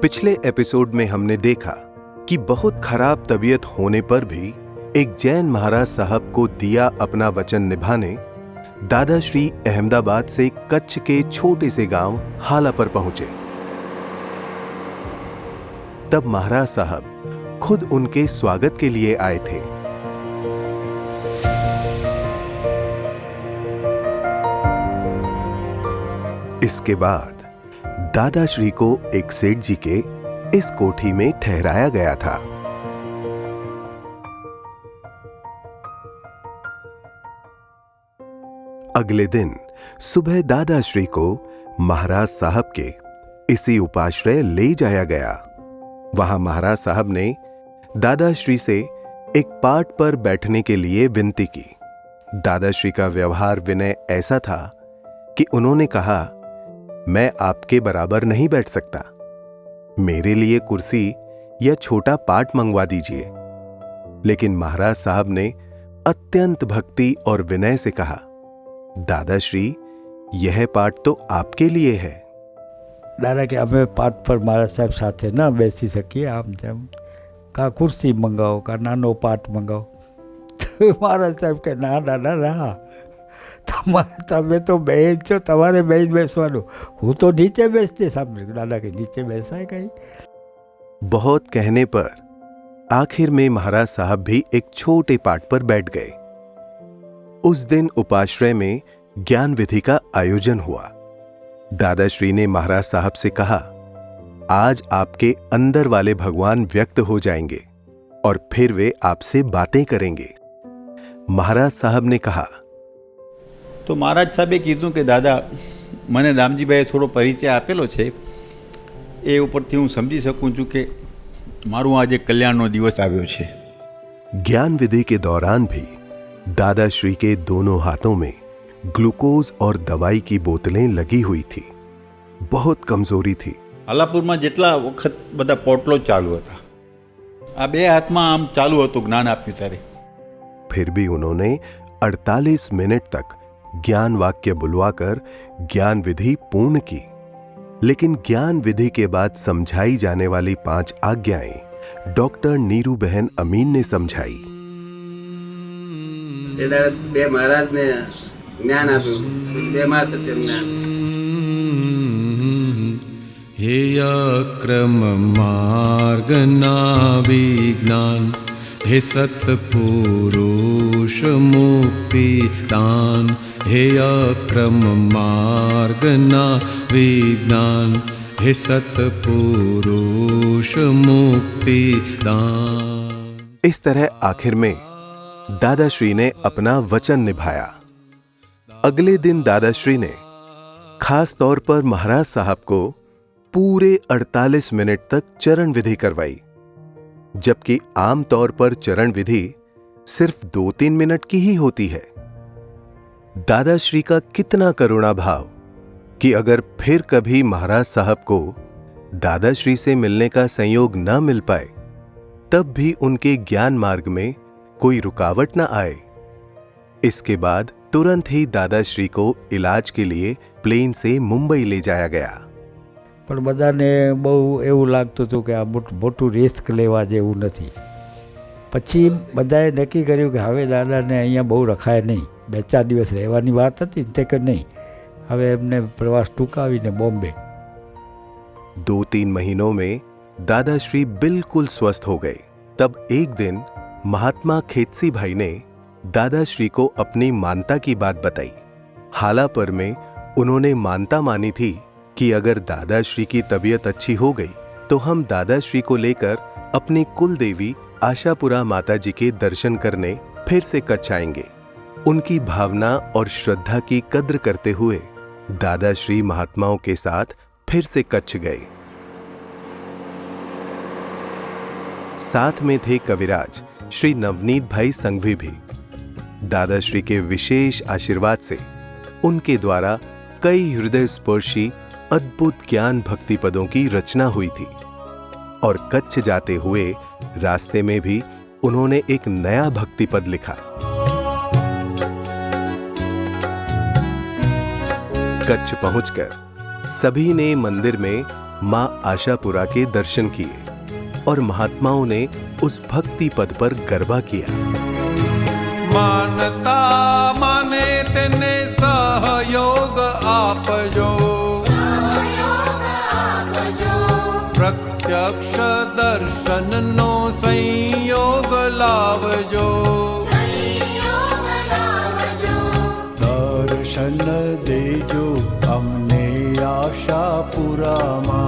पिछले एपिसोड में हमने देखा कि बहुत खराब तबीयत होने पर भी एक जैन महाराज साहब को दिया अपना वचन निभाने दादाश्री अहमदाबाद से कच्छ के छोटे से गांव हाला पर पहुंचे। तब महाराज साहब खुद उनके स्वागत के लिए आए थे। इसके बाद दादाश्री को एक सेठ जी के इस कोठी में ठहराया गया था। अगले दिन सुबह दादाश्री को महाराज साहब के इसी उपाश्रय ले जाया गया। वहां महाराज साहब ने दादाश्री से एक पाट पर बैठने के लिए विनती की। दादाश्री का व्यवहार विनय ऐसा था कि उन्होंने कहा, मैं आपके बराबर नहीं बैठ सकता, मेरे लिए कुर्सी या छोटा पाट मंगवा दीजिए। लेकिन महाराज साहब ने अत्यंत भक्ति और विनय से कहा, दादाश्री यह पाट तो आपके लिए है। दादा के અમે પાટ પર મારા સાહેબ સાથે ના બેસી શકીએ, આમ તેમ કા ખુરશી મંગાવો કા નાનો પાટ મંગાવો। તો મારા સાહેબ કે ના દાદા ના, તમે તો બેન છો, તમારે બેન બેસવાનું, હું તો નીચે બેસते सामने। दादा के नीचे बैसा है कहीं। बहुत कहने पर आखिर में महाराज साहब भी एक छोटे पाट पर बैठ गए। उस दिन उपाश्रय में ज्ञान विधि का आयोजन हुआ। दादाश्री ने महाराज साहब से कहा, आज आपके अंदर वाले भगवान व्यक्त हो जाएंगे और फिर वे आपसे बातें करेंगे। महाराज साहब ने कहा, तो महाराज साहेबे कीधुं के दादा मने रामजीभाई थोड़ो परिचय आपेलो छे, ए उपरथी हूँ समझी सकूँ छूं के मारू आज कल्याणनो दिवस आव्यो छे। ज्ञान विधि के दौरान भी दादाश्री के दोनों हाथों में ग्लूकोज और दवाई की बोतलें लगी हुई थी। बहुत कमजोरी थी। हालापुर में जेटला वखत बधा पोटलो चालू हता, आ बे हाथ में आम चालू हतुं ज्ञान आप्युं त्यारे। फिर भी उन्होंने 48 मिनट तक ज्ञान वाक्य बुलवाकर ज्ञान विधि पूर्ण की। लेकिन ज्ञान विधि के बाद समझाई जाने वाली 5 आज्ञाएं डॉक्टर नीरू बहन अमीन ने समझाई। महाराज ने ज्ञान आप्युं, बेमार सत्यम ज्ञान। हे क्रम मार्ग ना विज्ञान, हे सतपुरुष मुक्ति दान। हे क्रम मार्ग ना विज्ञान, हे सतपुरुष मुक्ति दान। इस तरह आखिर में दादाश्री ने अपना वचन निभाया। अगले दिन दादाश्री ने खास तौर पर महाराज साहब को पूरे 48 मिनट तक चरण विधि करवाई, जबकि आम तौर पर चरण विधि सिर्फ 2-3 मिनट की ही होती है। दादाश्री का कितना करुणा भाव कि अगर फिर कभी महाराज साहब को दादाश्री से मिलने का संयोग न मिल पाए, तब भी उनके ज्ञान मार्ग में कोई रुकावट न आए। इसके बाद तुरंत ही दादाश्री को इलाज के लिए प्लेन से मुंबई ले जाया गया। પણ બધાને બહુ એવું લાગતું હતું કે આ મોટું રિસ્ક લેવા જેવું નથી। પછી બધાએ નક્કી કર્યું કે હવે દાદાને અહીંયા બહુ રખાય નહીં, 2-4 દિવસ રહેવાની વાત હતી તે કે નહીં, હવે એમને પ્રવાસ ટૂંકાવીને બોમ્બે। 2-3 महीनों में दादाश्री बिल्कुल स्वस्थ हो गए। तब एक दिन महात्मा खेतसी भाई ने दादाश्री को अपनी मानता की बात बताई। हालापुर में उन्होंने मानता मानी थी कि अगर दादाश्री की तबीयत अच्छी हो गई तो हम दादाश्री को लेकर अपनी कुल देवी आशापुरा माता जी के दर्शन करने फिर से कच्छ आएंगे। उनकी भावना और श्रद्धा की कद्र करते हुए दादाश्री महात्माओं के साथ फिर से कच्छ गए। साथ में थे कविराज श्री नवनीत भाई संघवी भी। दादाश्री के विशेष आशीर्वाद से उनके द्वारा कई हृदय स्पर्शी अद्भुत ज्ञान भक्ति पदों की रचना हुई थी और कच्छ जाते हुए रास्ते में भी उन्होंने एक नया भक्ति पद लिखा। कच्छ पहुंचकर सभी ने मंदिर में मां आशापुरा के दर्शन किए और महात्माओं ने उस भक्ति पद पर गरबा किया। मानता माने तेने सहयोग आपजो, प्रत्यक्ष दर्शन नो संयोग लावजो, दर्शन देजो अमने आशापुराમાં।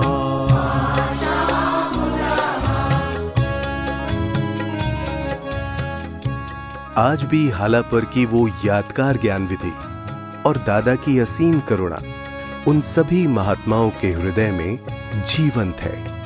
आज भी हालापर की वो यादगार ज्ञान विधि और दादा की असीम करुणा उन सभी महात्माओं के हृदय में जीवंत है।